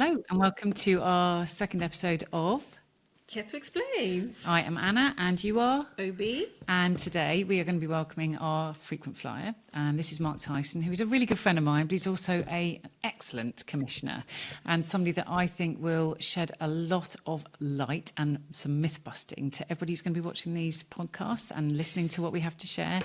Hello and welcome to our second episode of Care to explain? I am Anna and you are? Oby. And today we are going to be welcoming our frequent flyer. And this is Mark Tyson, who is a really good friend of mine, but he's also an excellent commissioner and somebody that I think will shed a lot of light and some myth busting to everybody who's going to be watching these podcasts and listening to what we have to share.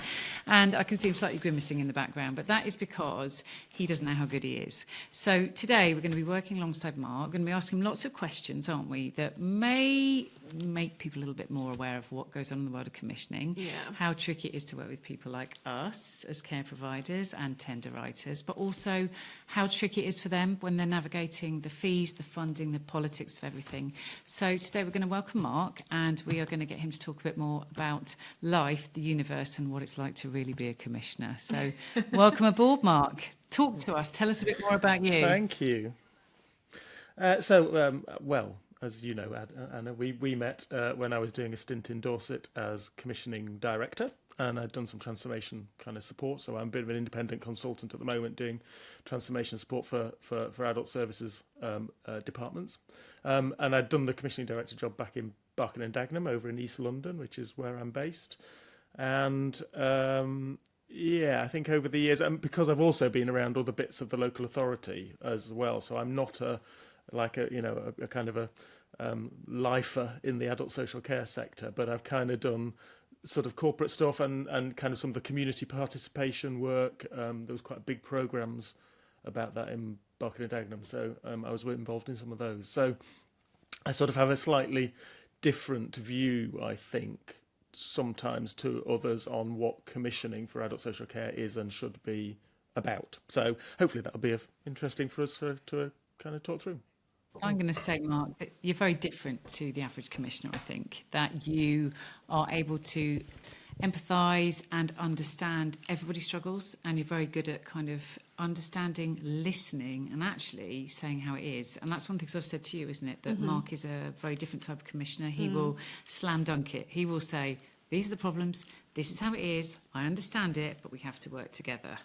And I can see him slightly grimacing in the background, but that is because he doesn't know how good he is. So today we're going to be working alongside Mark. We're going to be asking him lots of questions, aren't we, that may make people a little bit more aware of what goes on in the world of commissioning, how tricky it is to work with people like us as care providers and tender writers, but also how tricky it is for them when they're navigating the fees, the funding, the politics of everything. So today we're going to welcome Mark and we are going to get him to talk a bit more about life, the universe and what it's like to really be a commissioner. So welcome aboard, Mark. Talk to us. Tell us a bit more about you. Thank you. Well, as you know, Anna, we met when I was doing a stint in Dorset as commissioning director, and I'd done some transformation kind of support. So I'm a bit of an independent consultant at the moment doing transformation support for adult services departments. And I'd done the commissioning director job back in Barking and Dagenham over in East London, which is where I'm based. And I think over the years, and because I've also been around other bits of the local authority as well, so I'm not a kind of a lifer in the adult social care sector, but I've kind of done sort of corporate stuff and kind of some of the community participation work. There was quite big programs about that in Barking and Dagenham, so I was involved in some of those. So I sort of have a slightly different view, I think, sometimes to others on what commissioning for adult social care is and should be about. So hopefully that'll be interesting for us to kind of talk through. I'm going to say, Mark, that you're very different to the average commissioner, I think, that you are able to empathise and understand everybody's struggles, and you're very good at kind of understanding, listening and actually saying how it is. And that's one thing I've said to you, isn't it, that Mark is a very different type of commissioner. He will slam dunk it. He will say, these are the problems, this is how it is, I understand it, but we have to work together.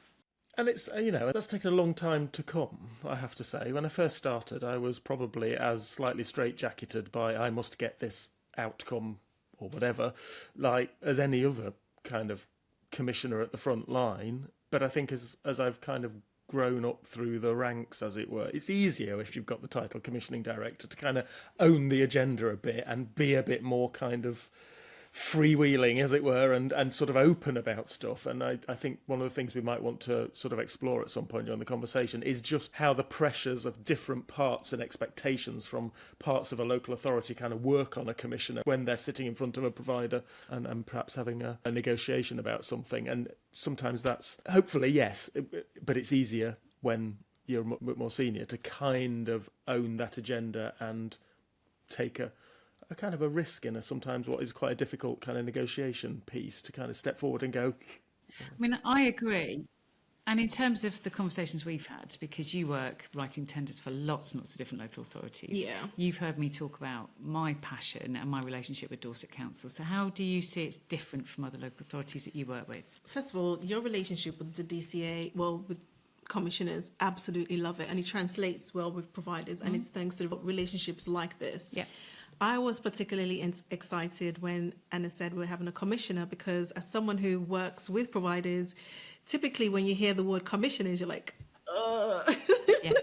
And it's, that's taken a long time to come, I have to say. When I first started, I was probably as slightly straitjacketed by I must get this outcome or whatever, like as any other kind of commissioner at the front line. But I think as I've kind of grown up through the ranks, as it were, it's easier if you've got the title commissioning director to kind of own the agenda a bit and be a bit more kind of freewheeling, as it were, and sort of open about stuff. And I think one of the things we might want to sort of explore at some point during the conversation is just how the pressures of different parts and expectations from parts of a local authority kind of work on a commissioner when they're sitting in front of a provider and perhaps having a negotiation about something. And sometimes that's, hopefully, yes, but it's easier when you're a bit more senior to kind of own that agenda and take a kind of a risk in sometimes what is quite a difficult kind of negotiation piece to kind of step forward and go. I mean, I agree. And in terms of the conversations we've had, because you work writing tenders for lots and lots of different local authorities, you've heard me talk about my passion and my relationship with Dorset Council. So how do you see it's different from other local authorities that you work with? First of all, your relationship with the DCA, with commissioners, absolutely love it. And it translates well with providers. And it's thanks to relationships like this. Yeah. I was particularly excited when Anna said we're having a commissioner, because as someone who works with providers, typically when you hear the word commissioners, you're like, Yeah.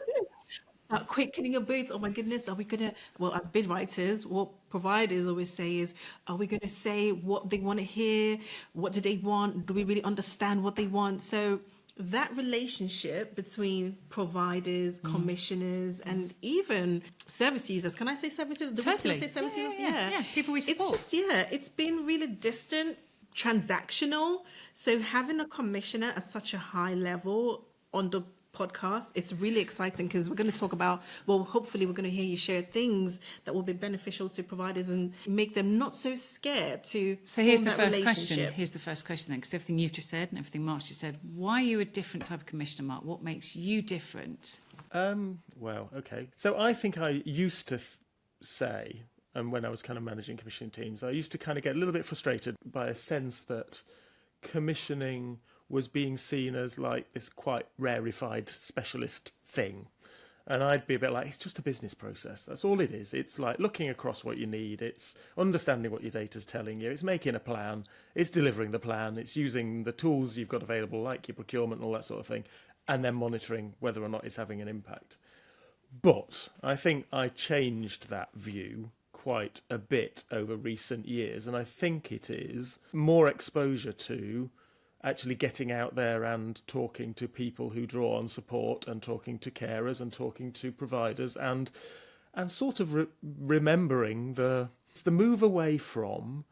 quick in your boots. Oh my goodness, are we going to, well, as bid writers, what providers always say is, are we going to say what they want to hear? What do they want? Do we really understand what they want? So that relationship between providers, commissioners, and even service users. Can I say services? Do Totally. we still say service users? Yeah, people we support. It's just, it's been really distant, transactional. So having a commissioner at such a high level on the podcast, it's really exciting, because we're going to talk about, well, hopefully we're going to hear you share things that will be beneficial to providers and make them not so scared to So here's the form that first question. relationship. Here's the first question then, because everything you've just said and everything Mark's just said, why are you a different type of commissioner, Mark? What makes you different? Well, okay. So I think I used to say, and when I was kind of managing commissioning teams, I used to kind of get a little bit frustrated by a sense that commissioning was being seen as like this quite rarefied specialist thing. And I'd be a bit like, it's just a business process. That's all it is. It's like looking across what you need. It's understanding what your data's telling you. It's making a plan. It's delivering the plan. It's using the tools you've got available, like your procurement and all that sort of thing, and then monitoring whether or not it's having an impact. But I think I changed that view quite a bit over recent years, and I think it is more exposure to actually getting out there and talking to people who draw on support, and talking to carers, and talking to providers, and sort of remembering it's the move away from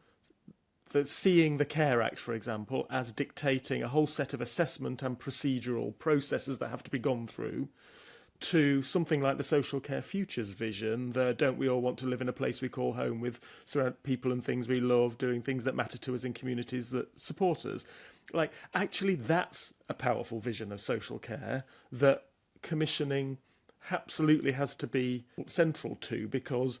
seeing the Care Act, for example, as dictating a whole set of assessment and procedural processes that have to be gone through, to something like the Social Care Futures vision, the don't we all want to live in a place we call home with surround people and things we love, doing things that matter to us in communities that support us. Like, actually, that's a powerful vision of social care that commissioning absolutely has to be central to, because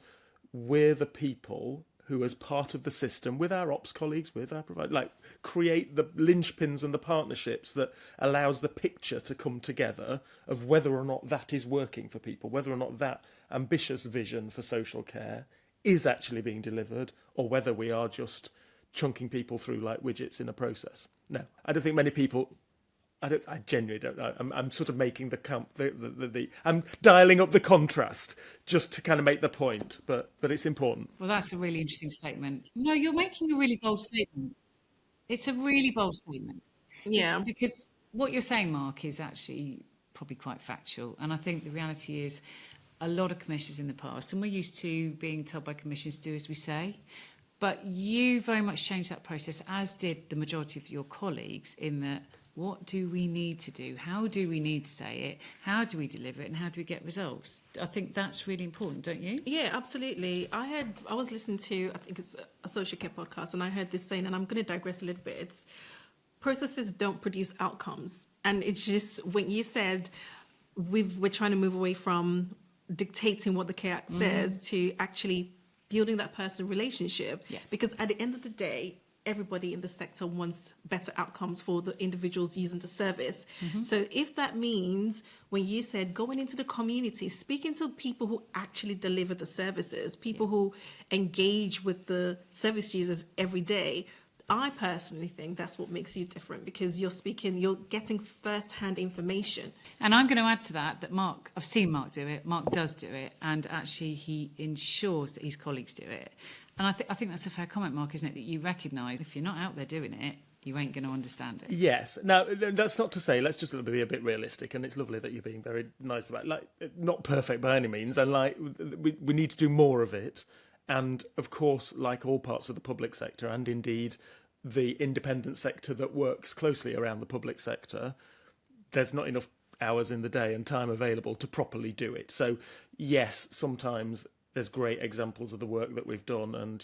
we're the people who, as part of the system, with our ops colleagues, with our providers, like, create the linchpins and the partnerships that allows the picture to come together of whether or not that is working for people, whether or not that ambitious vision for social care is actually being delivered, or whether we are just chunking people through like widgets in a process. Now, I don't think many people. I genuinely don't know. I'm sort of making I'm dialing up the contrast just to kind of make the point, but it's important. Well, that's a really interesting statement. No, you're making a really bold statement. It's a really bold statement. Yeah. Because what you're saying, Mark, is actually probably quite factual. And I think the reality is a lot of commissioners in the past, and we're used to being told by commissioners to do as we say, but you very much changed that process, as did the majority of your colleagues, in that what do we need to do? How do we need to say it? How do we deliver it? And how do we get results? I think that's really important, don't you? Yeah, absolutely. I was listening to, I think it's a social care podcast, and I heard this saying, and I'm going to digress a little bit. It's processes don't produce outcomes. And it's just, when you said we're trying to move away from dictating what the Care Act says to actually building that personal relationship. Yeah. Because at the end of the day, everybody in the sector wants better outcomes for the individuals using the service. So if that means, when you said going into the community, speaking to people who actually deliver the services, people who engage with the service users every day, I personally think that's what makes you different, because you're getting first-hand information. And I'm going to add to that Mark, I've seen Mark do it, Mark does do it, and actually he ensures that his colleagues do it. And I think that's a fair comment, Mark, isn't it? That you recognise if you're not out there doing it, you ain't going to understand it. Yes. Now, that's not to say, let's just be a bit realistic, and it's lovely that you're being very nice about it. Like, not perfect by any means, and like we need to do more of it. And of course, like all parts of the public sector, and indeed the independent sector that works closely around the public sector, there's not enough hours in the day and time available to properly do it. So yes, sometimes there's great examples of the work that we've done, and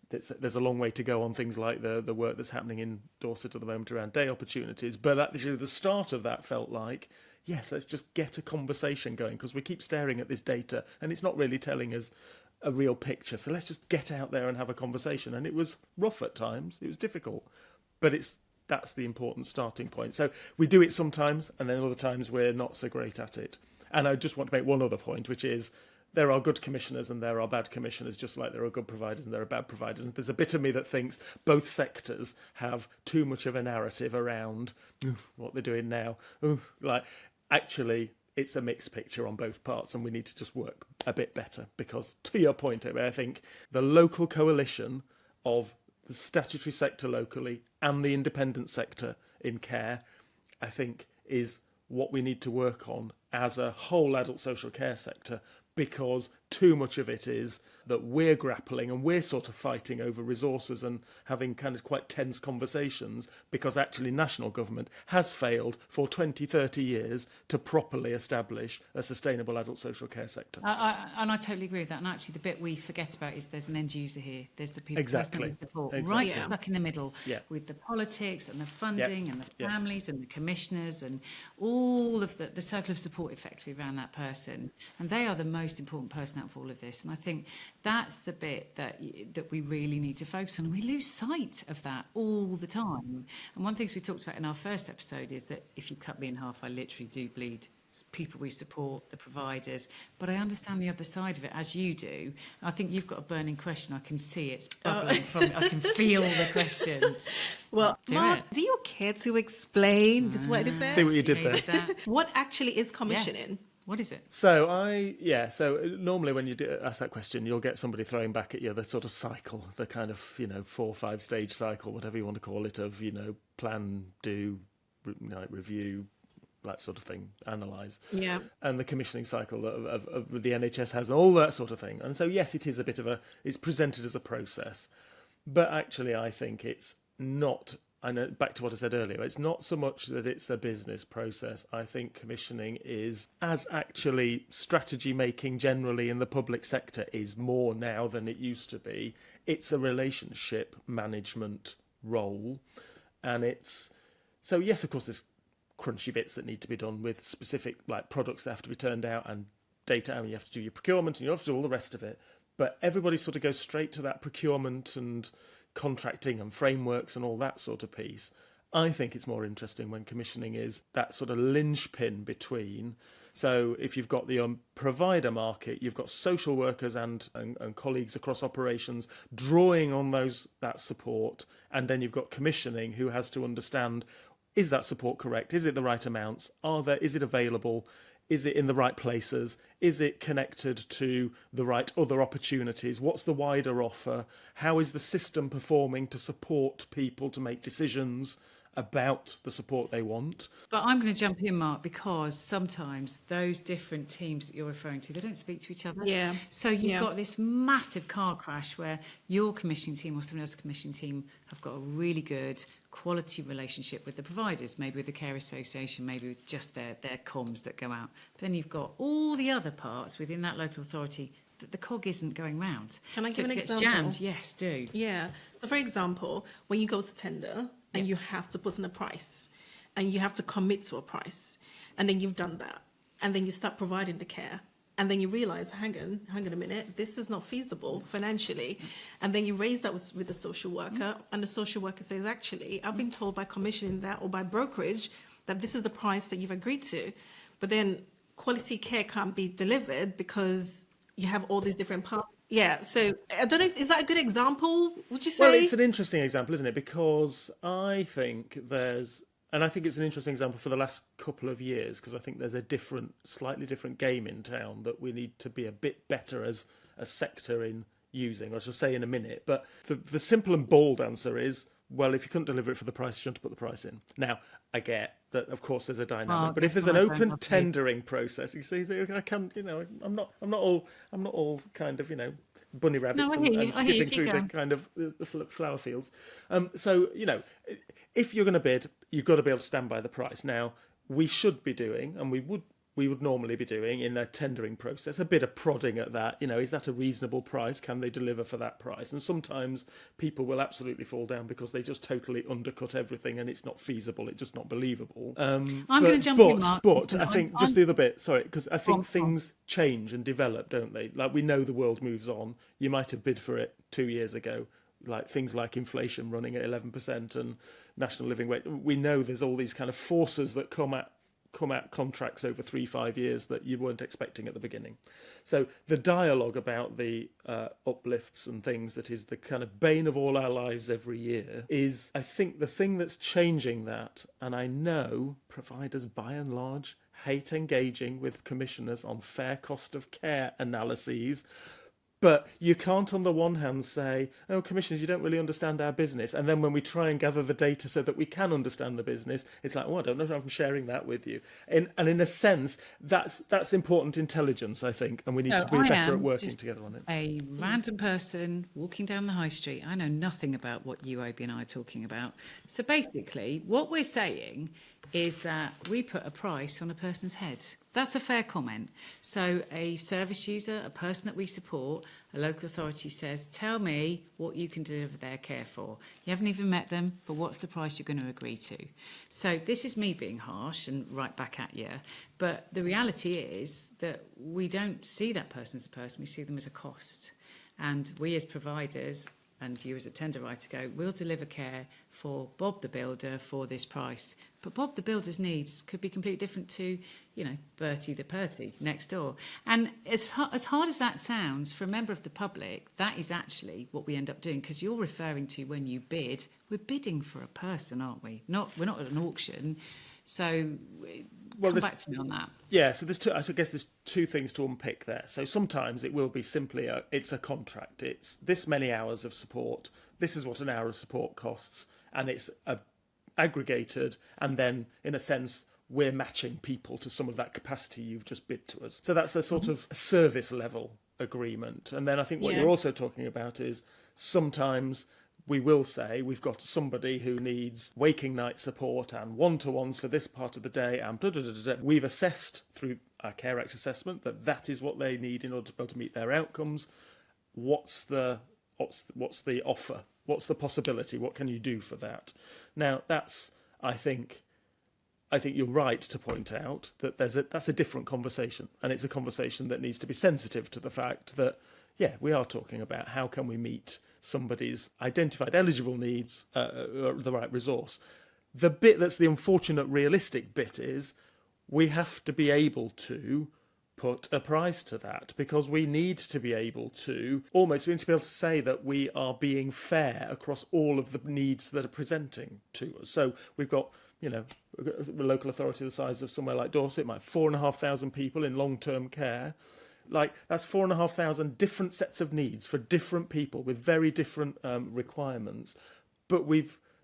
there's a long way to go on things like the work that's happening in Dorset at the moment around day opportunities. But actually, the start of that felt like, yes, let's just get a conversation going, because we keep staring at this data and it's not really telling us a real picture. So let's just get out there and have a conversation. And it was rough at times, it was difficult, but that's the important starting point. So we do it sometimes, and then other times we're not so great at it. And I just want to make one other point, which is, there are good commissioners and there are bad commissioners, just like there are good providers and there are bad providers. And there's a bit of me that thinks both sectors have too much of a narrative around what they're doing now. Like, actually, it's a mixed picture on both parts, and we need to just work a bit better. Because, to your point, I think the local coalition of the statutory sector locally and the independent sector in care, I think, is what we need to work on as a whole adult social care sector, because too much of it is that we're grappling and we're sort of fighting over resources and having kind of quite tense conversations, because actually national government has failed for 20, 30 years to properly establish a sustainable adult social care sector. And I totally agree with that. And actually, the bit we forget about is there's an end user here. There's the people Exactly. support, Exactly. right Yeah. stuck in the middle Yeah. with the politics and the funding Yeah. and the Yeah. families and the commissioners and all of the circle of support effectively around that person. And they are the most important person out of all of this. And I think that's the bit that we really need to focus on. We lose sight of that all the time. And one of the things we talked about in our first episode is that if you cut me in half, I literally do bleed people we support, the providers. But I understand the other side of it, as you do. I think you've got a burning question. I can see it's bubbling from it. I can feel the question. Well, Do Mark, it. do you care to explain just what I did there? See what you did Hated there. that. What actually is commissioning? What is it? So normally when you ask that question, you'll get somebody throwing back at you the sort of cycle, the kind of 4 or 5 stage cycle, whatever you want to call it, of plan, do, review, that sort of thing, analyse. Yeah. And the commissioning cycle of the NHS has, all that sort of thing. And so yes, it is a bit of it's presented as a process, but actually I think it's not. I know, back to what I said earlier, it's not so much that it's a business process. I think commissioning is, as actually strategy making generally in the public sector is more now than it used to be, it's a relationship management role. And so yes, of course, there's crunchy bits that need to be done with specific products that have to be turned out and data, and you have to do your procurement and you have to do all the rest of it. But everybody sort of goes straight to that procurement and contracting and frameworks and all that sort of piece. I think it's more interesting when commissioning is that sort of linchpin between. So if you've got the provider market, you've got social workers and colleagues across operations drawing on that support, and then you've got commissioning who has to understand, is that support correct? Is it the right amounts? Is it available? Is it in the right places? Is it connected to the right other opportunities? What's the wider offer? How is the system performing to support people to make decisions about the support they want? But I'm going to jump in, Mark, because sometimes those different teams that you're referring to, they don't speak to each other. Yeah. So you've got this massive car crash where your commissioning team or someone else's commissioning team have got a really good quality relationship with the providers, maybe with the care association, maybe with just their comms that go out. Then you've got all the other parts within that local authority that the cog isn't going round. Can I So give an it gets example? jammed. Yes, do. Yeah. So, for example, when you go to tender and you have to put in a price and you have to commit to a price, and then you've done that, and then you start providing the care, and then you realize, hang on a minute, this is not feasible financially. And then you raise that with the social worker, and the social worker says, actually, I've been told by commissioning that or by brokerage that this is the price that you've agreed to. But then quality care can't be delivered because you have all these different parts. Yeah, so I don't know, is that a good example, would you say? Well, it's an interesting example, isn't it? Because I think and I think it's an interesting example for the last couple of years, because I think there's a slightly different game in town that we need to be a bit better as a sector in using. I shall say in a minute. But the simple and bald answer is, well, if you couldn't deliver it for the price, you shouldn't put the price in. Now, I get that, of course, there's a dynamic, but if there's an open tendering process, you see, I can, I'm not all kind of, bunny rabbits and skipping through the kind of the flower fields. So, if you're going to bid, you've got to be able to stand by the price. Now, we should be doing, and we would normally be doing in a tendering process, a bit of prodding at that. Is that a reasonable price? Can they deliver for that price? And sometimes people will absolutely fall down because they just totally undercut everything and it's not feasible. It's just not believable. I'm going to jump in, Mark. But I think just the other bit, sorry, because I think things change and develop, don't they? Like, we know the world moves on. You might have bid for it 2 years ago. Like things like inflation running at 11% and national living wage. We know there's all these kind of forces that come at contracts over 3-5 years that you weren't expecting at the beginning. So the dialogue about the uplifts and things that is the kind of bane of all our lives every year is, I think, the thing that's changing that. And I know providers by and large hate engaging with commissioners on fair cost of care analyses. But you can't, on the one hand, say, oh, commissioners, you don't really understand our business. And then when we try and gather the data so that we can understand the business, it's like, well, I don't know if I'm sharing that with you. And in a sense, that's important intelligence, I think. And we need to be better at working together on it. A random person walking down the high street. I know nothing about what you, Oby, and I are talking about. So basically, what we're saying is that we put a price on a person's head. That's a fair comment. So a service user, a person that we support, a local authority says, tell me what you can deliver their care for. You haven't even met them, but what's the price you're going to agree to? So this is me being harsh and right back at you. But the reality is that we don't see that person as a person. We see them as a cost. And we as providers and you as a tender writer go, we'll deliver care for Bob the builder for this price. But Bob the builder's needs could be completely different to, Bertie the Purty next door. And as hard as that sounds, for a member of the public, that is actually what we end up doing, because you're referring to when you bid, we're bidding for a person, aren't we? We're not at an auction. So come back to me on that. Yeah, so I guess there's two things to unpick there. So sometimes it will be simply it's a contract. It's this many hours of support. This is what an hour of support costs, and it's aggregated, and then in a sense we're matching people to some of that capacity you've just bid to us. So that's a sort of service level agreement. And then I think what you're also talking about is sometimes we will say we've got somebody who needs waking night support and one-to-ones for this part of the day, and we've assessed through our Care Act assessment that is what they need in order to be able to meet their outcomes. What's the offer? What's the possibility? What can you do for that? Now, that's, I think you're right to point out that that's a different conversation, and it's a conversation that needs to be sensitive to the fact that, we are talking about how can we meet somebody's identified eligible needs, the right resource. The bit that's the unfortunate realistic bit is we have to be able to put a price to that, because we need to be able to say that we are being fair across all of the needs that are presenting to us. So we've got, a local authority the size of somewhere like Dorset, might have 4,500 people in long-term care. Like, that's 4,500 different sets of needs for different people with very different requirements. But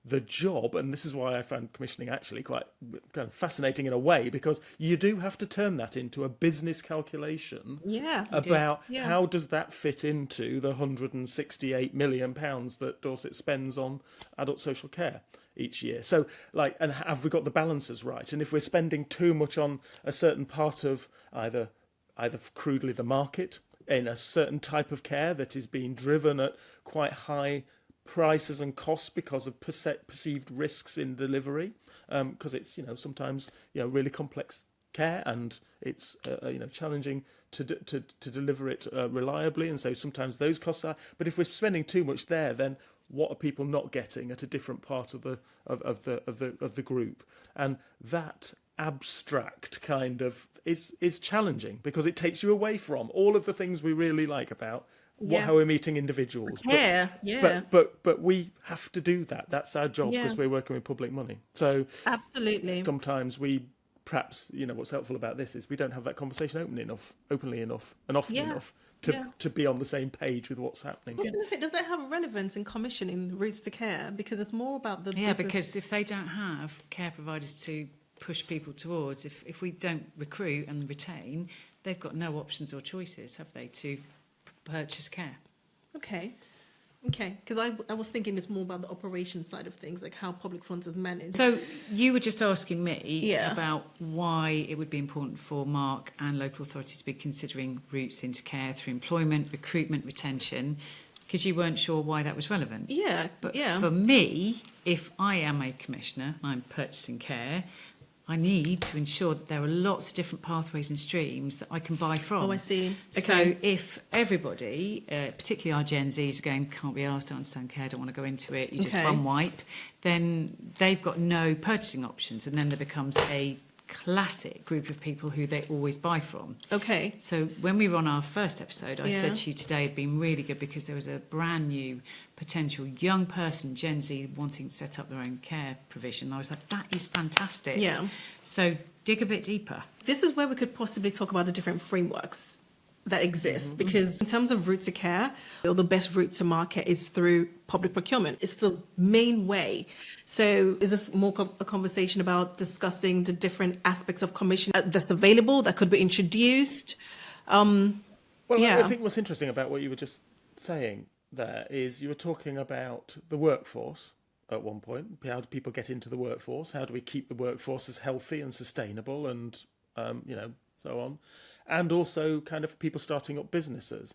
the job, and this is why I found commissioning actually quite kind of fascinating in a way, because you do have to turn that into a business calculation about how does that fit into the £168 million that Dorset spends on adult social care each year. So, and have we got the balances right? And if we're spending too much on a certain part of either crudely the market in a certain type of care that is being driven at quite high prices and costs because of perceived risks in delivery, because it's sometimes really complex care, and it's challenging to deliver it reliably, and so sometimes those costs are. But if we're spending too much there, then what are people not getting at a different part of the group? And that abstract kind of is challenging, because it takes you away from all of the things we really like about how we're meeting individuals. But we have to do that. That's our job, because we're working with public money. So absolutely, sometimes we perhaps what's helpful about this is we don't have that conversation openly enough, and often enough to be on the same page with what's happening. I was going to say, does that have relevance in commissioning routes to care? Because it's more about the business. Because if they don't have care providers to push people towards, if we don't recruit and retain, they've got no options or choices, have they, to purchase care? Okay, because I was thinking it's more about the operation side of things, like how public funds is managed. So you were just asking me about why it would be important for Mark and local authorities to be considering routes into care through employment, recruitment, retention, because you weren't sure why that was relevant. But for me, if I am a commissioner and I'm purchasing care, I need to ensure that there are lots of different pathways and streams that I can buy from. Oh, I see. Okay. So if everybody, particularly our Gen Zs, are going, can't be asked, don't understand care, don't want to go into it, you just bum wipe, then they've got no purchasing options, and then there becomes a classic group of people who they always buy from. Okay. So when we were on our first episode, I said to you today had been really good because there was a brand new potential young person, Gen Z, wanting to set up their own care provision. I was like, that is fantastic. Yeah. So dig a bit deeper. This is where we could possibly talk about the different frameworks that exist, because in terms of route to care, the best route to market is through public procurement. It's the main way. So is this more a conversation about discussing the different aspects of commission that's available, that could be introduced? I think what's interesting about what you were just saying there is you were talking about the workforce at one point. How do people get into the workforce? How do we keep the workforce as healthy and sustainable and, so on? And also kind of people starting up businesses,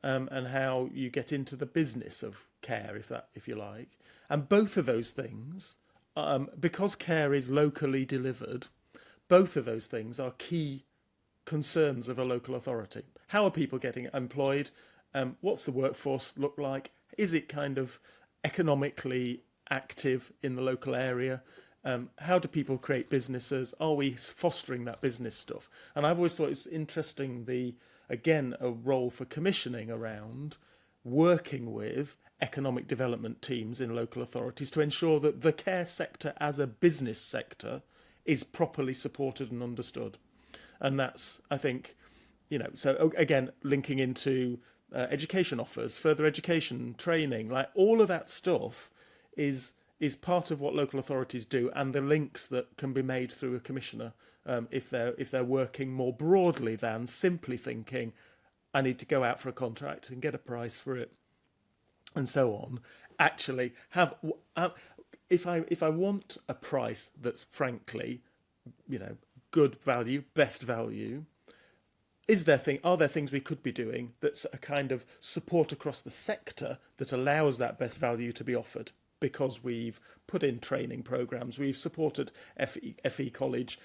and how you get into the business of care, if you like. And both of those things, because care is locally delivered, both of those things are key concerns of a local authority. How are people getting employed? What's the workforce look like? is it kind of economically active in the local area? How do people create businesses? Are we fostering that business stuff? And I've always thought it's interesting, a role for commissioning around working with economic development teams in local authorities to ensure that the care sector as a business sector is properly supported and understood. And that's, I think, so again, linking into education offers, further education, training, like all of that stuff is part of what local authorities do, and the links that can be made through a commissioner if they're working more broadly than simply thinking, I need to go out for a contract and get a price for it, and so on. Actually, if I want a price that's frankly, good value, best value, are there things we could be doing that's a kind of support across the sector that allows that best value to be offered? Because we've put in training programs, we've supported FE college,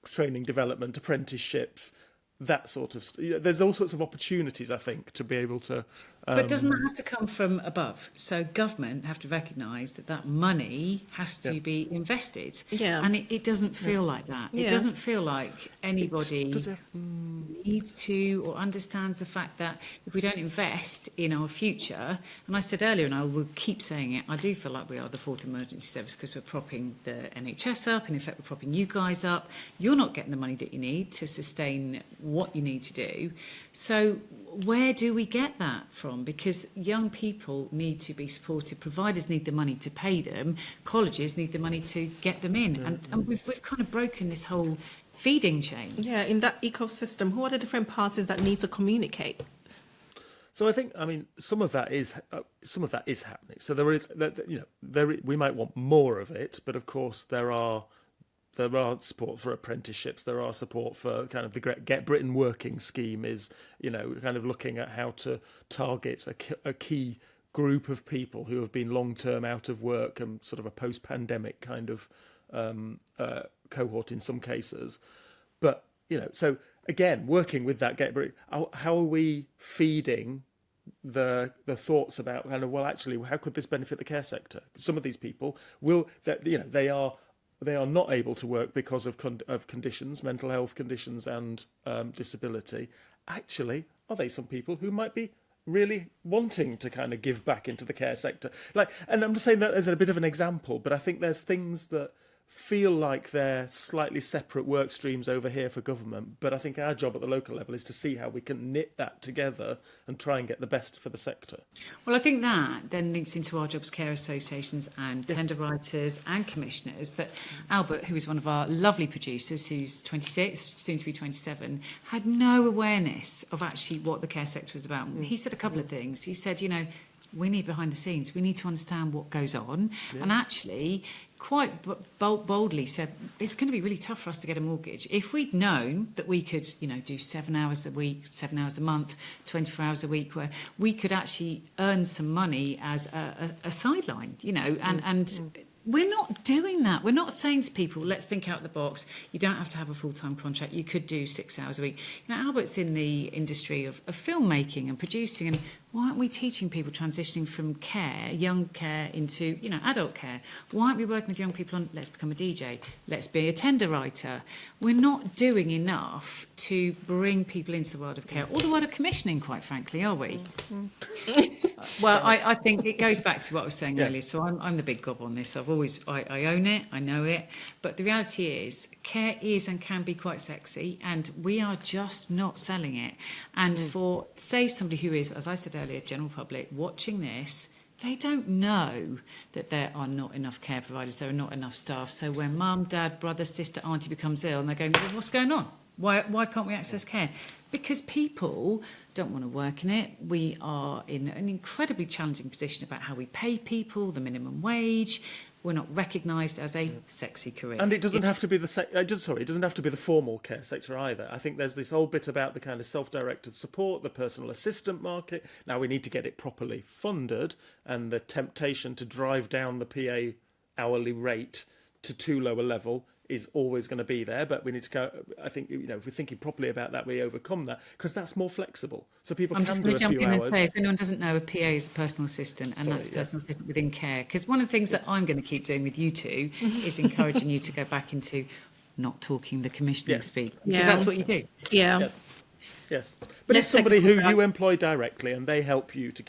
training development, apprenticeships, that sort of there's all sorts of opportunities, I think, to be able to But doesn't that have to come from above? So government have to recognise that money has to be invested. Yeah. And it doesn't feel like that. It Yeah. doesn't feel like anybody Does it? needs to or understands the fact that if we don't invest in our future, and I said earlier, and I will keep saying it, I do feel like we are the fourth emergency service because we're propping the NHS up, and in fact we're propping you guys up. You're not getting the money that you need to sustain what you need to do. So where do we get that from? Because young people need to be supported, providers need the money to pay them, colleges need the money to get them in. And we've kind of broken this whole feeding chain. Yeah, in that ecosystem, who are the different parties that need to communicate? So I think, some of that is happening. So there is, we might want more of it, but of course there are support for apprenticeships. There are support for kind of the Get Britain Working scheme is, kind of looking at how to target a key group of people who have been long-term out of work and sort of a post-pandemic kind of cohort in some cases. But, so again, working with that Get Britain, how are we feeding the thoughts about kind of, well, actually, how could this benefit the care sector? Some of these people they are not able to work because of conditions, mental health conditions and disability. Actually, are they some people who might be really wanting to kind of give back into the care sector? And I'm just saying that as a bit of an example, but I think there's things that feel like they're slightly separate work streams over here for government, but I think our job at the local level is to see how we can knit that together and try and get the best for the sector. Well, I think that then links into our job as care associations and tender writers and commissioners, that Albert, who is one of our lovely producers, who's 26, soon to be 27, had no awareness of actually what the care sector was about. He said a couple of things. He said, we need behind the scenes. We need to understand what goes on. Yeah. And actually, quite boldly said, it's going to be really tough for us to get a mortgage. If we'd known that we could, do 7 hours a week, 7 hours a month, 24 hours a week, where we could actually earn some money as a sideline, and we're not doing that. We're not saying to people, let's think out the box. You don't have to have a full-time contract. You could do 6 hours a week. Albert's in the industry of filmmaking and producing, and why aren't we teaching people transitioning from care, young care, into, adult care? Why aren't we working with young people on, let's become a DJ, let's be a tender writer? We're not doing enough to bring people into the world of care, or the world of commissioning, quite frankly, are we? Well, I think it goes back to what I was saying earlier. So I'm the big gob on this. I own it, I know it. But the reality is, care is and can be quite sexy, and we are just not selling it. And for, say, somebody who is, as I said earlier, general public, watching this, they don't know that there are not enough care providers, there are not enough staff. So when mum, dad, brother, sister, auntie becomes ill, and they're going, well, what's going on? Why can't we access care? Because people don't want to work in it. We are in an incredibly challenging position about how we pay people, the minimum wage. We're not recognised as a sexy career. And it doesn't have to be it doesn't have to be the formal care sector either. I think there's this whole bit about the kind of self-directed support, the personal assistant market. Now we need to get it properly funded, and the temptation to drive down the PA hourly rate to too low a level is always going to be there, but we need to go. I think, you know, if we're thinking properly about that, we overcome that because that's more flexible. So people I'm can just do going a to jump few in hours. and say, if anyone doesn't know, a PA is a personal assistant, and Sorry, that's a yes. personal assistant within care. Because one of the things that I'm going to keep doing with you two is encouraging you to go back into not talking the commissioning Yes. speak, because Yeah. that's what you do. Yeah. Yes, yes. But Let's it's somebody take a who look you employ directly, and they help you to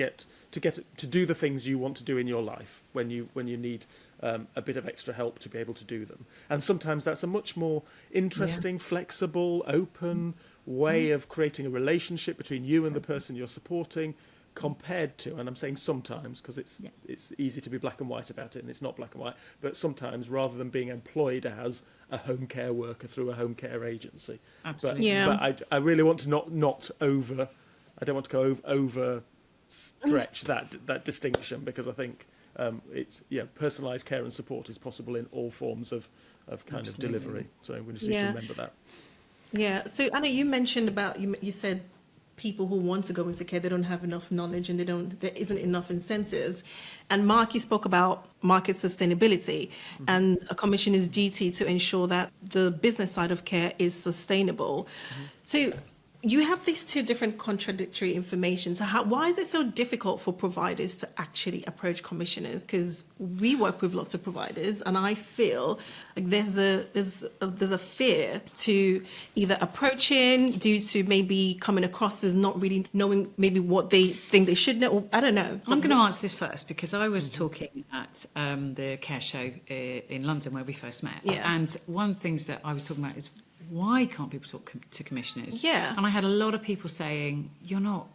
do the things you want to do in your life when you need a bit of extra help to be able to do them. And sometimes that's a much more interesting, flexible, open way of creating a relationship between you and the person you're supporting, compared to, and I'm saying sometimes because it's easy to be black and white about it, and it's not black and white, but sometimes rather than being employed as a home care worker through a home care agency. Absolutely. But I really want to not over. I don't want to go over stretch that distinction, because I think it's personalised care and support is possible in all forms of kind of delivery. So we just need to remember that. Yeah. So Anna, you mentioned about you said people who want to go into care, they don't have enough knowledge and there isn't enough incentives. And Mark, you spoke about market sustainability and a commissioner's duty to ensure that the business side of care is sustainable. So you have these two different contradictory information. So why is it so difficult for providers to actually approach commissioners? Because we work with lots of providers, and I feel like there's a fear to either approaching due to maybe coming across as not really knowing maybe what they think they should know. Or, I don't know. I'm going to answer this first because I was talking at the care show in London where we first met. Yeah. And one of the things that I was talking about is, why can't people talk to commissioners? Yeah. And I had a lot of people saying, you're not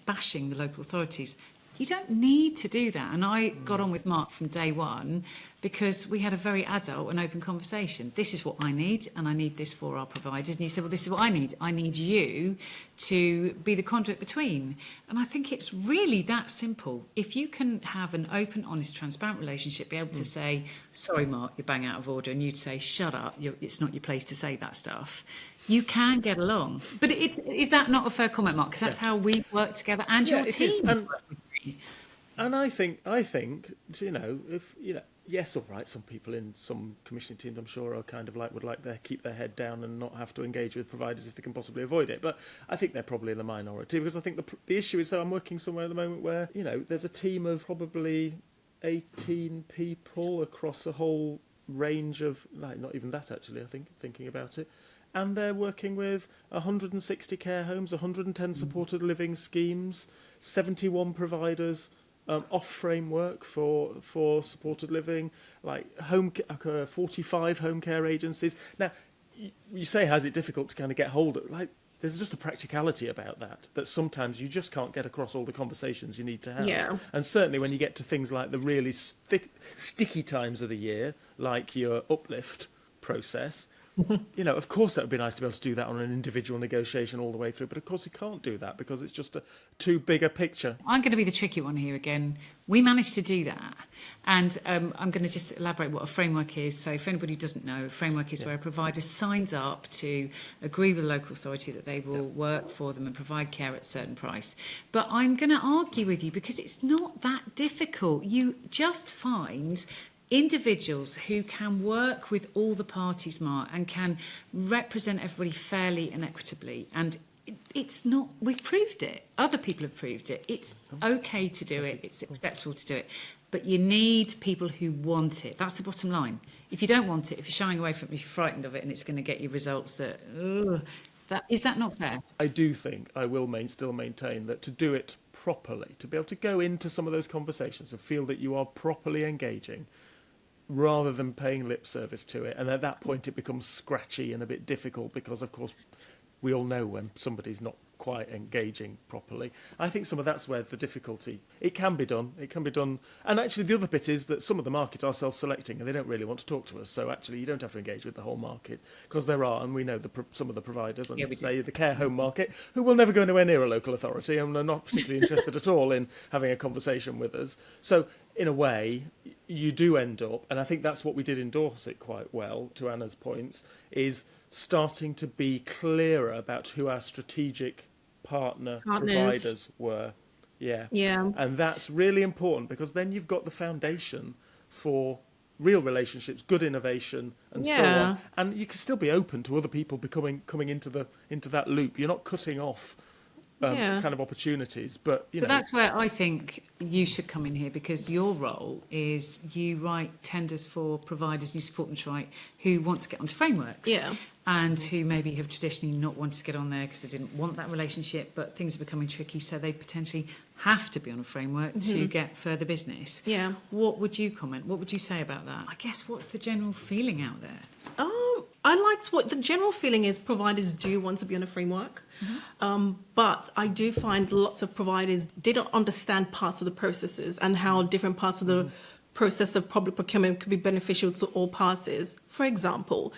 bashing the local authorities. You don't need to do that. And I got on with Mark from day one because we had a very adult and open conversation. This is what I need, and I need this for our providers. And you said, well, this is what I need. I need you to be the conduit between. And I think it's really that simple. If you can have an open, honest, transparent relationship, be able to say, sorry, Mark, you're bang out of order, and you'd say, shut up, it's not your place to say that stuff. You can get along. But is that not a fair comment, Mark? Because that's how we work together, and your it team is. work with me. And I think, yes, all right, some people in some commissioning teams, I'm sure, are kind of would like to keep their head down and not have to engage with providers if they can possibly avoid it. But I think they're probably in the minority, because I think the issue is, so I'm working somewhere at the moment where, there's a team of probably 18 people across a whole range of, not even that actually, I think, thinking about it. And they're working with 160 care homes, 110 supported living schemes, 71 providers, off framework for supported living, 45 home care agencies. Now, you say, how's it difficult to kind of get hold of? There's just a practicality about that sometimes you just can't get across all the conversations you need to have. Yeah. And certainly when you get to things like the really sticky times of the year, like your uplift process, of course that would be nice to be able to do that on an individual negotiation all the way through, but of course we can't do that because it's just too big a picture. I'm going to be the tricky one here again. We managed to do that. And I'm going to just elaborate what a framework is. So if anybody doesn't know, a framework is where a provider signs up to agree with the local authority that they will work for them and provide care at a certain price. But I'm going to argue with you because it's not that difficult. You just find individuals who can work with all the parties, Mark, and can represent everybody fairly and equitably. And it's not, we've proved it. Other people have proved it. It's okay to do it. It's acceptable to do it. But you need people who want it. That's the bottom line. If you don't want it, if you're shying away from it, if you're frightened of it and it's going to get you results that, is that not fair? I do think I will still maintain that to do it properly, to be able to go into some of those conversations and feel that you are properly engaging, rather than paying lip service to it. And at that point it becomes scratchy and a bit difficult because, of course, we all know when somebody's not quite engaging properly. I think some of that's where the difficulty. It can be done. And actually the other bit is that some of the market are self-selecting and they don't really want to talk to us. So actually you don't have to engage with the whole market, because there are, and we know some of the providers, and say the care home market, who will never go anywhere near a local authority and are not particularly interested at all in having a conversation with us. So in a way, you do end up, and I think that's what we did in Dorset quite well, to Anna's points, is starting to be clearer about who our strategic partners providers were. Yeah. Yeah. And that's really important, because then you've got the foundation for real relationships, good innovation, and so Yeah. on. And you can still be open to other people coming into that loop. You're not cutting off Yeah. kind of opportunities, but So that's where I think you should come in here, because your role is you write tenders for providers and you support them to write who want to get onto frameworks. Yeah. And who maybe have traditionally not wanted to get on there because they didn't want that relationship, but things are becoming tricky, so they potentially have to be on a framework to get further business. Yeah. What would you comment? What would you say about that? I guess what's the general feeling out there? I liked what the general feeling is. Providers do want to be on a framework, but I do find lots of providers, they don't understand parts of the processes and how different parts of the process of public procurement could be beneficial to all parties. For example,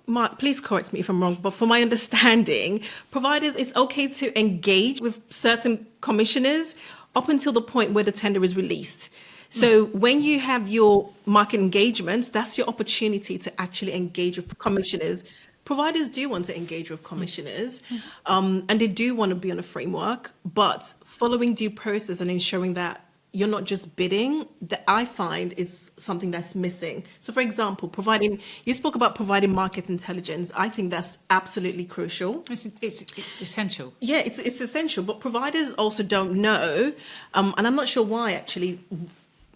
Mark, please correct me if I'm wrong, but from my understanding, providers, it's okay to engage with certain commissioners up until the point where the tender is released. So when you have your market engagements, that's your opportunity to actually engage with commissioners. Providers do want to engage with commissioners, and they do want to be on a framework, but following due process and ensuring that you're not just bidding, that I find is something that's missing. So for example, you spoke about providing market intelligence. I think that's absolutely crucial. It's essential. Yeah, it's essential, but providers also don't know, and I'm not sure why actually,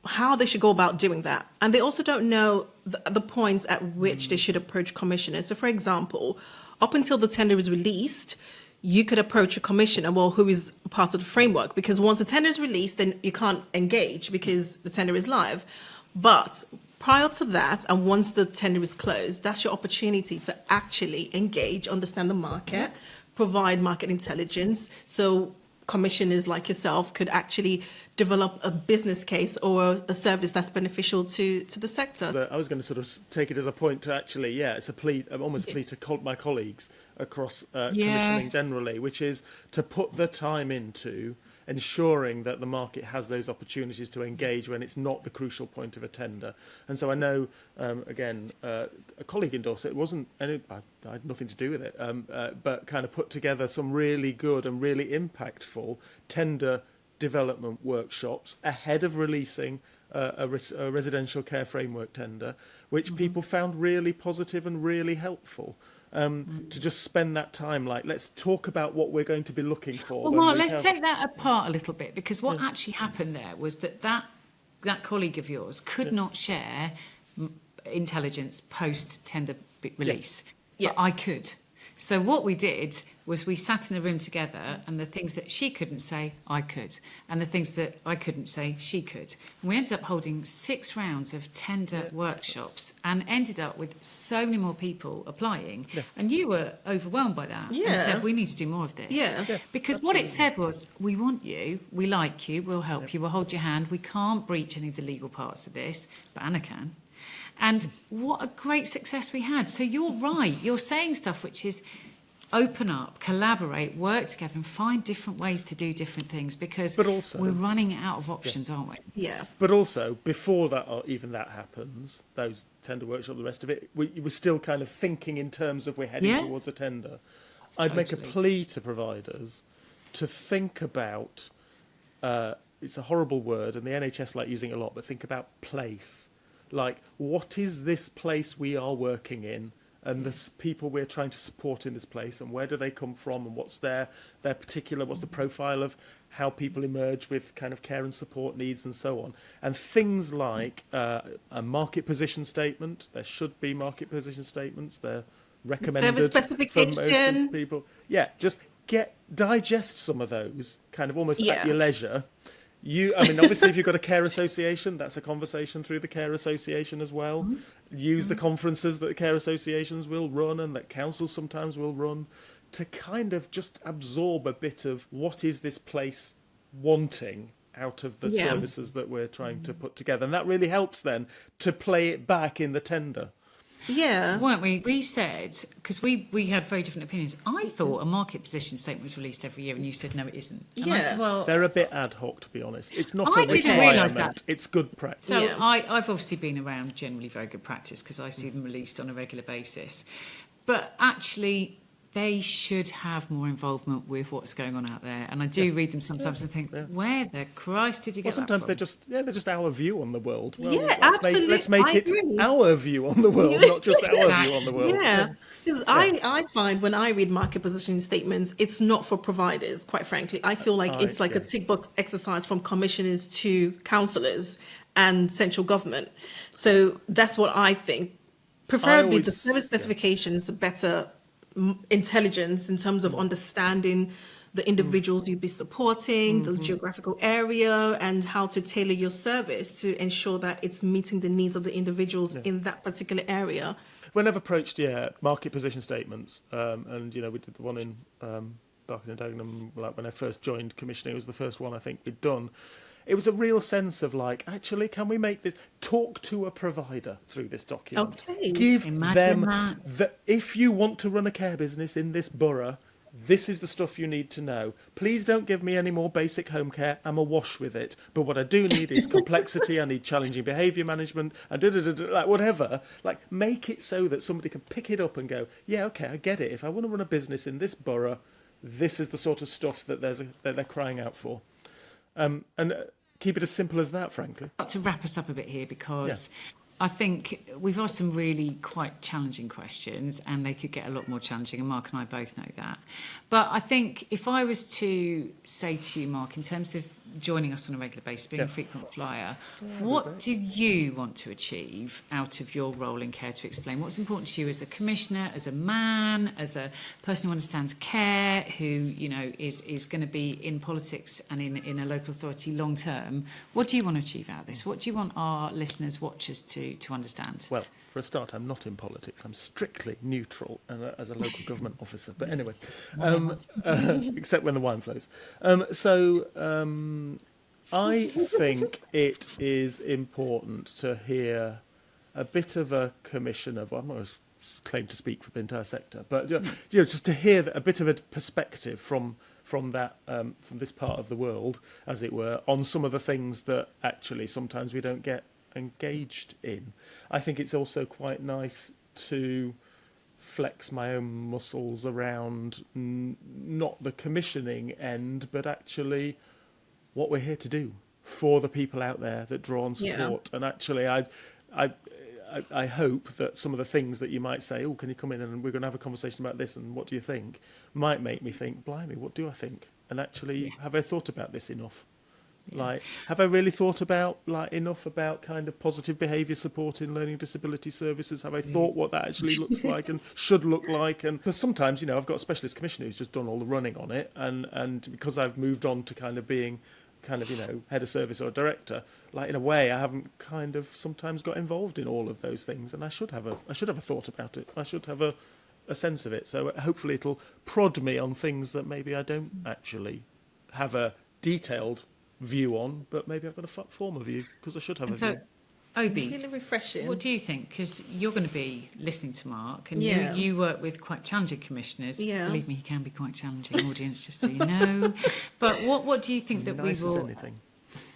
how they should go about doing that. And they also don't know the points at which they should approach commissioners. So for example, up until the tender is released, you could approach a commissioner, who is part of the framework, because once the tender is released, then you can't engage because the tender is live. But prior to that, and once the tender is closed, that's your opportunity to actually engage, understand the market, provide market intelligence. So commissioners like yourself could actually develop a business case or a service that's beneficial to the sector. I was going to sort of take it as a point to actually, it's a plea, almost a plea to my colleagues across commissioning generally, which is to put the time into ensuring that the market has those opportunities to engage when it's not the crucial point of a tender. And so I know, a colleague in Dorset, I had nothing to do with it, but kind of put together some really good and really impactful tender development workshops ahead of releasing a residential care framework tender, which people found really positive and really helpful. To just spend that time, let's talk about what we're going to be looking for. Well, Mark, let's take that apart a little bit, because what actually happened there was that colleague of yours could not share intelligence post-tender release. But I could. So what we did was we sat in a room together, and the things that she couldn't say, I could. And the things that I couldn't say, she could. And we ended up holding 6 rounds of tender workshops and ended up with so many more people applying. Yeah. And you were overwhelmed by that and said, we need to do more of this. Yeah. Because what it said was, we want you, we like you, we'll help you, we'll hold your hand. We can't breach any of the legal parts of this, but Anna can. And what a great success we had. So you're right. You're saying stuff which is open up, collaborate, work together, and find different ways to do different things, because we're running out of options, aren't we? Yeah. But also, before that, or even that happens, those tender workshops, the rest of it, we were still kind of thinking in terms of we're heading towards a tender. I'd make a plea to providers to think about, it's a horrible word, and the NHS like using it a lot, but think about place. Like, what is this place we are working in, and the people we're trying to support in this place, and where do they come from, and what's their particular, what's the profile of how people emerge with kind of care and support needs and so on. And things like a market position statement. There should be market position statements. They're recommended service specification. for most people. Yeah, just digest some of those kind of almost at your leisure. Obviously, if you've got a care association, that's a conversation through the care association as well. Use the conferences that the care associations will run and that councils sometimes will run to kind of just absorb a bit of what is this place wanting out of the services that we're trying to put together. And that really helps then to play it back in the tender. Yeah. Weren't we? We said, because we had very different opinions. I thought a market position statement was released every year, and you said, no, it isn't. And I said, well, they're a bit ad hoc, to be honest. It's not I a didn't realise that. It's good practice. So I've obviously been around generally very good practice, because I see them released on a regular basis. But actually, they should have more involvement with what's going on out there. And I do read them sometimes and think, where the Christ did you get sometimes that from? they're just our view on the world. Well, Yeah, let's make I it agree. our view on the world, not just our view on the world. Yeah, because I find when I read market positioning statements, it's not for providers, quite frankly. I feel like it's like a tick box exercise from commissioners to councillors and central government. So that's what I think. Preferably the service specifications, better intelligence in terms of understanding the individuals you'd be supporting, the geographical area, and how to tailor your service to ensure that it's meeting the needs of the individuals in that particular area. When I've approached, market position statements, and, we did the one in Barking and Dagenham, like when I first joined commissioning, it was the first one I think we'd done. It was a real sense of like, actually, can we make this, talk to a provider through this document. Okay. Give Imagine them, if you want to run a care business in this borough, this is the stuff you need to know. Please don't give me any more basic home care. I'm awash with it. But what I do need is complexity. I need challenging behaviour management and like whatever. Like make it so that somebody can pick it up and go, yeah, okay, I get it. If I want to run a business in this borough, this is the sort of stuff that they're crying out for. And keep it as simple as that, frankly. To wrap us up a bit here, because I think we've asked some really quite challenging questions, and they could get a lot more challenging, and Mark and I both know that. But I think if I was to say to you, Mark, in terms of joining us on a regular basis, being a frequent flyer, what do you want to achieve out of your role in care to explain? What's important to you as a commissioner, as a man, as a person who understands care, who is going to be in politics and in a local authority long term? What do you want to achieve out of this? What do you want our listeners, watchers to understand? Well, for a start, I'm not in politics. I'm strictly neutral as a local government officer. But anyway, except when the wine flows. I think it is important to hear a bit of a commissioner. Well, I'm not going to claim to speak for the entire sector, but just to hear a bit of a perspective from this part of the world, as it were, on some of the things that actually sometimes we don't get engaged in. I think it's also quite nice to flex my own muscles around not the commissioning end, but actually what we're here to do for the people out there that draw on support. And actually, I hope that some of the things that you might say, oh, can you come in and we're going to have a conversation about this and what do you think, might make me think, blimey, what do I think? And actually, have I thought about this enough? Like, have I really thought about enough about kind of positive behaviour support in learning disability services? Have I thought what that actually looks like and should look like? And because sometimes, I've got a specialist commissioner who's just done all the running on it, and because I've moved on to kind of being head of service or director, like in a way I haven't kind of sometimes got involved in all of those things, and I should have a thought about it. I should have a sense of it. So hopefully it'll prod me on things that maybe I don't actually have a detailed view on, but maybe I've got a former view because I should have a view. Oby, Really refreshing. what do you think? Because you're going to be listening to Mark, and you work with quite challenging commissioners. Yeah. Believe me, he can be quite challenging, audience, just so you know. But what do you think that Nice we as will... anything.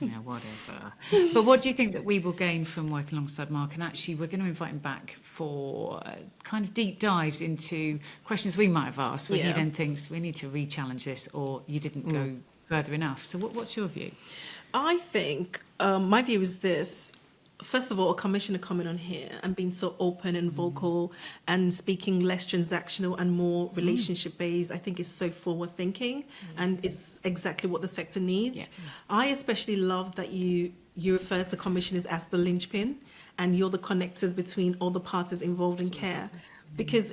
Yeah, whatever. But what do you think that we will gain from working alongside Mark? And actually, we're going to invite him back for kind of deep dives into questions we might have asked, where he then thinks we need to re-challenge this, or you didn't go further enough. So what's your view? I think my view is this. First of all, a commissioner coming on here and being so open and vocal and speaking less transactional and more relationship based, I think is so forward thinking and it's exactly what the sector needs. Yeah. I especially love that you refer to commissioners as the linchpin and you're the connectors between all the parties involved in care. Because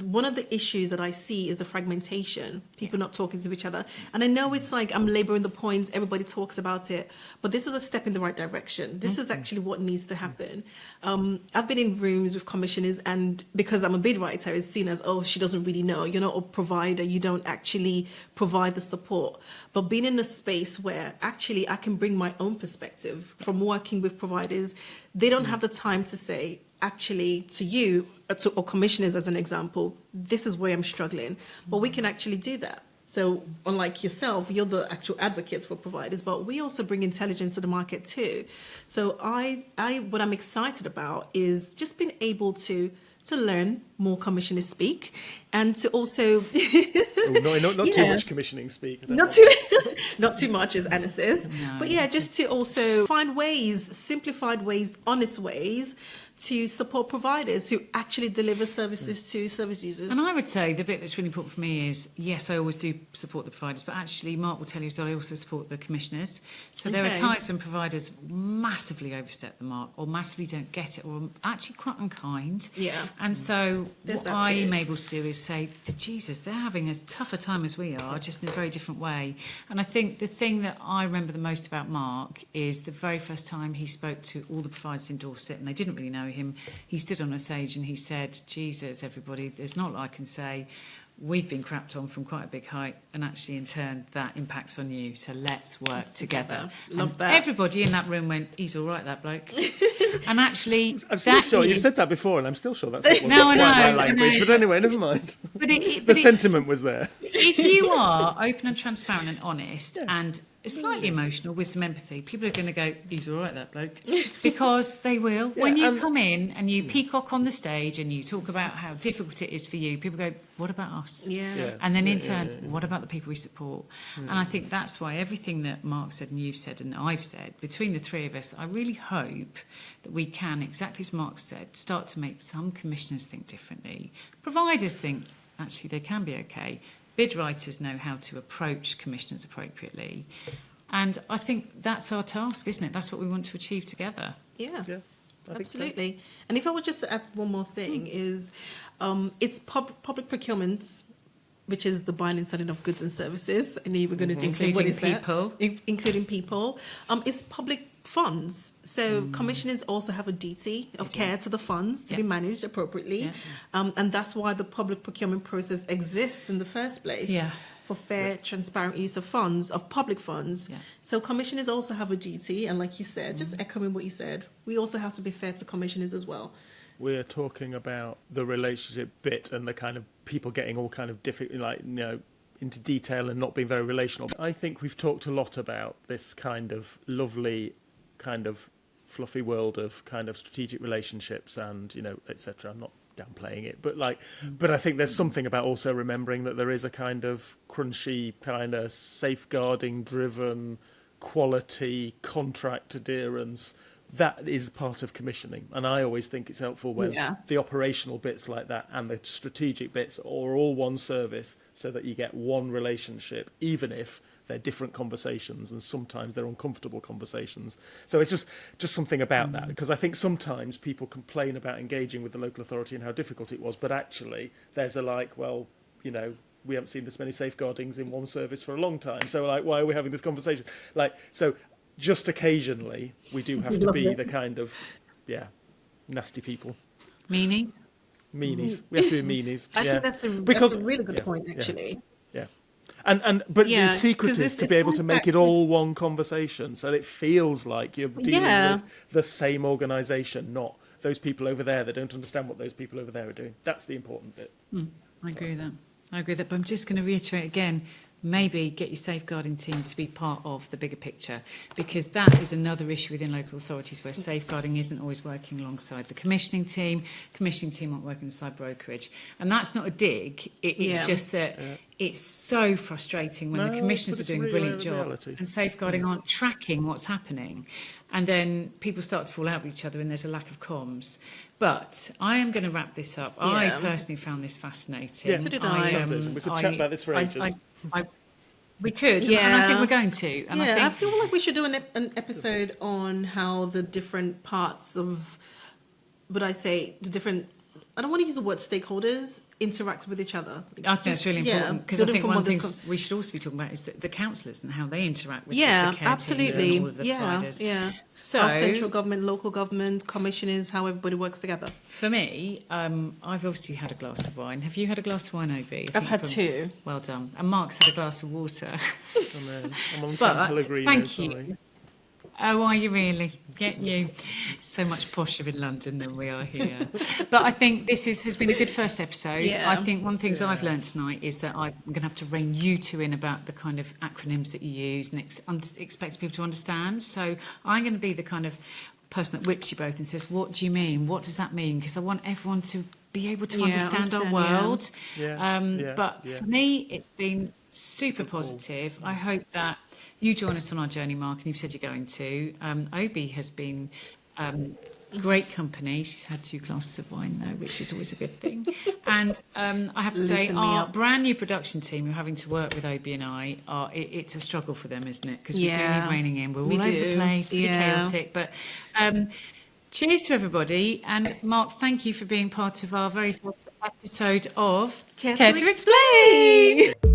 one of the issues that I see is the fragmentation, people not talking to each other. And I know it's like I'm laboring the point, everybody talks about it, but this is a step in the right direction. This is actually what needs to happen. I've been in rooms with commissioners, and because I'm a bid writer, it's seen as, oh, she doesn't really know. You're not a provider. You don't actually provide the support. But being in a space where actually I can bring my own perspective from working with providers, they don't have the time to say, actually, to you, or commissioners as an example, this is where I'm struggling. But we can actually do that. So unlike yourself, you're the actual advocates for providers, but we also bring intelligence to the market too. So what I'm excited about is just being able to to learn more commissioners speak, and to also Not too much commissioning speak. I don't not know. too not too much, as Anna says, No. but yeah, just to also find ways, simplified ways, honest ways to support providers who actually deliver services to service users. And I would say the bit that's really important for me is, yes, I always do support the providers, but actually Mark will tell you that I also support the commissioners. So there are Okay. times when providers massively overstep the mark or massively don't get it or are actually quite unkind. Yeah. And so There's what that I too. am able to do is say, Jesus, they're having as tough a time as we are, just in a very different way. And I think the thing that I remember the most about Mark is the very first time he spoke to all the providers in Dorset, and they didn't really know him. He stood on a stage and he said, Jesus, everybody, there's not a lot I can say. We've been crapped on from quite a big height, and actually in turn that impacts on you, so let's work together. Love And that. everybody in that room went, he's all right, that bloke. And actually I'm still that sure you've is- said that before, and I'm still sure that's not No, I quite know, my I language. know. But anyway, never mind. but it, The but it, sentiment was there. if you are open and transparent and honest and slightly emotional with some empathy, people are going to go, he's all right, that bloke. Because they will. When you come in and you peacock on the stage and you talk about how difficult it is for you, people go, what about us? Yeah. And then in turn, what about the people we support? And I think that's why everything that Mark said and you've said and I've said, between the three of us, I really hope that we can, exactly as Mark said, start to make some commissioners think differently. Providers think, actually, they can be okay. Bid writers know how to approach commissioners appropriately. And I think that's our task, isn't it? That's what we want to achieve together. Yeah. Yeah, I think so. Absolutely. And if I would just add one more thing is, it's public procurement, which is the buying and selling of goods and services. I knew you were going to just say, what Including is that? people. Including people. It's public funds. So commissioners also have a duty of care to the funds to be managed appropriately. And that's why the public procurement process exists in the first place. Yeah. For fair, transparent use of funds, of public funds. Yeah. So commissioners also have a duty, and like you said, just echoing what you said, we also have to be fair to commissioners as well. We're talking about the relationship bit and the kind of people getting all kind of different, like, you know, into detail and not being very relational. I think we've talked a lot about this kind of lovely, kind of fluffy world of kind of strategic relationships and, you know, etc. I'm not downplaying it, but but I think there's something about also remembering that there is a kind of crunchy, kind of safeguarding driven quality contract adherence that is part of commissioning. And I always think it's helpful when the operational bits like that and the strategic bits are all one service, so that you get one relationship, even if they're different conversations and sometimes they're uncomfortable conversations. So it's just something about that, because I think sometimes people complain about engaging with the local authority and how difficult it was, but actually there's well, you know, we haven't seen this many safeguardings in one service for a long time, so why are we having this conversation? So just occasionally we do have to be the kind of nasty people. Meaning? Meanies. We have to be meanies. I think that's a really good point, actually. But Yeah, the secret 'cause is to it be able comes to make back it all one conversation, so it feels like you're dealing with the same organisation, not those people over there that don't understand what those people over there are doing. That's the important bit. I agree with that. But I'm just going to reiterate again, maybe get your safeguarding team to be part of the bigger picture, because that is another issue within local authorities where safeguarding isn't always working alongside the commissioning team aren't working alongside brokerage. And that's not a dig, it's just that it's so frustrating when the commissioners are doing a brilliant job and safeguarding aren't tracking what's happening. And then people start to fall out with each other and there's a lack of comms. But I am going to wrap this up. I personally found this fascinating. Yeah, So did I. We could chat about this for ages. We could, and I think we're going to. And I I think feel like we should do an episode on how the different parts of, I don't want to use the word stakeholders, interact with each other. I think that's really important, because I think one of the this things we should also be talking about is the councillors and how they interact with Yeah, the care absolutely. teams and all of the providers. So How central government, local government, commissioners, how everybody works together. for me, I've obviously had a glass of wine. Have you had a glass of wine, Oby? I've had two. Well done. And Mark's had a glass of water. I'm on San Pellegrino, thank you. sorry. Oh, are you really? Get you. So much posher in London than we are here. But I think this has been a good first episode. Yeah. I think one of the things I've learned tonight is that I'm going to have to rein you two in about the kind of acronyms that you use and expect people to understand. So I'm going to be the kind of person that whips you both and says, what do you mean? What does that mean? Because I want everyone to be able to Yeah, understand our understand, yeah. world. But Yeah. for me, it's been super Good call. positive. I hope that you join us on our journey, Mark, and you've said you're going to. Oby has been great company. She's had 2 glasses of wine, though, which is always a good thing. And I have to say, Loosen me our up. brand new production team who are having to work with Oby and I, it's a struggle for them, isn't it? Because we do Yeah, need reining in. We're we all over the do. place, pretty Yeah. chaotic. But cheers to everybody. And Mark, thank you for being part of our very first episode of Care Care to to Explain.